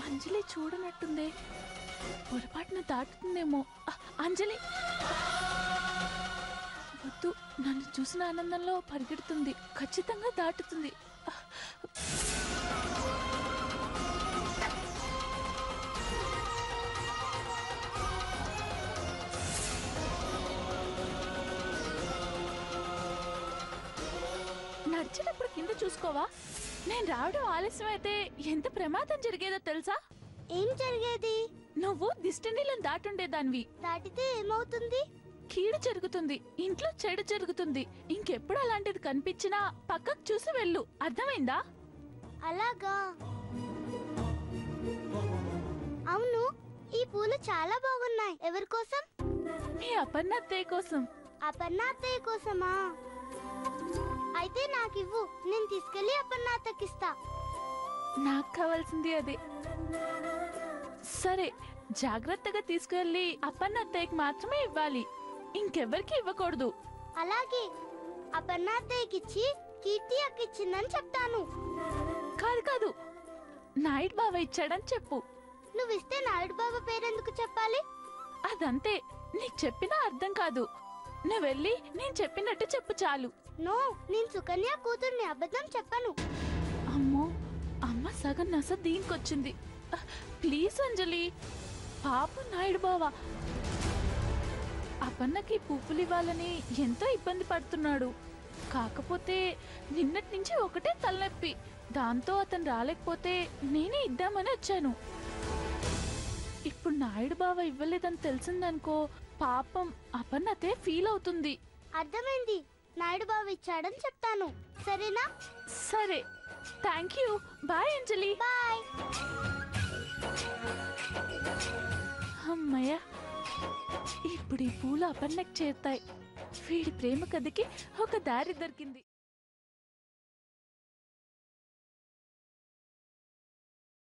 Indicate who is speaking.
Speaker 1: అంజలి చూడనట్టుందే, పొరపాటున దాటుతుందేమో. అంజలి వద్దు, నన్ను చూసిన ఆనందంలో పరిగెడుతుంది, ఖచ్చితంగా దాటుతుంది. నడిచేటప్పుడు కింద చూసుకోవా? నేను రావడం ఆలస్యం అయితే ఎంత ప్రమాదం జరిగేదో తెలుసా?
Speaker 2: ఏం జరిగేది?
Speaker 1: నువ్వు దిష్టినీళ్ళని దాటుండేదానివి.
Speaker 2: దాటితే ఏమవుతుంది?
Speaker 1: కీడు జరుగుతుంది, ఇంట్లో చెడు జరుగుతుంది. ఇంకెప్పుడు అలాంటిది కనిపించినా పక్కకు చూసి వెళ్ళు, అర్థమైందా?
Speaker 2: అలాగా. అవును, ఈ పూలు చాలా బాగున్నాయి. ఎవరి కోసం?
Speaker 1: మీ అపర్ణత్తయ్య కోసం.
Speaker 2: అపర్ణాత్తయ్య కోసమా? అయితే నాకివ్వు, నేను తీసుకెళ్లి అపర్ణాత్తకిస్తా.
Speaker 1: నాకు కావాల్సింది అదే. సరే, జాగ్రత్తగా తీసుకెళ్లి అపర్ణత్తయ్యకి మాత్రమే ఇవ్వాలి, ఇంకెవ్వరికి ఇవ్వకూడదు.
Speaker 2: అలాగే, అపర్ణాత్తయ్యకిచ్చి కీర్తి అక్కిచ్చిందని చెప్తాను.
Speaker 1: కాదు కాదు, నాయుడు బావ ఇచ్చాడని చెప్పు.
Speaker 2: నువ్విస్తే నాయుడు బాబా పేరెందుకు చెప్పాలి?
Speaker 1: అదంతే, నీకు చెప్పినా అర్థం కాదు. నువ్వు వెళ్ళి నేను చెప్పినట్టు చెప్పు చాలు.
Speaker 2: నో, నేను సుకన్య కూతుర్ని, అబద్ధం చెప్పను.
Speaker 1: అమ్మో, అమ్మ సగం నస దీనికొచ్చింది. ప్లీజ్ అంజలి, పాప నాయుడు బావా అపన్నకి పువ్వులు ఇవ్వాలని ఎంతో ఇబ్బంది పడుతున్నాడు. కాకపోతే నిన్నటి నుంచి ఒకటే తలనొప్పి, దాంతో అతను రాలేకపోతే నేనే ఇద్దామని వచ్చాను. ఇప్పుడు నాయుడు బావ ఇవ్వలేదని తెలిసిందనుకో, పాపం అపన్నతే ఫీల్ అవుతుంది.
Speaker 2: అర్థమైంది, నాయుడు బాబు ఇచ్చాడని చెప్తాను. సరేనా?
Speaker 1: సరే, thank you. Bye Anjali.
Speaker 2: Bye.
Speaker 1: అమ్మయ్య, ఇప్పుడు ఈ పూలు అపన్నకి చేరుతాయి. వీడి ప్రేమ కథకి ఒక దారి దొరికింది.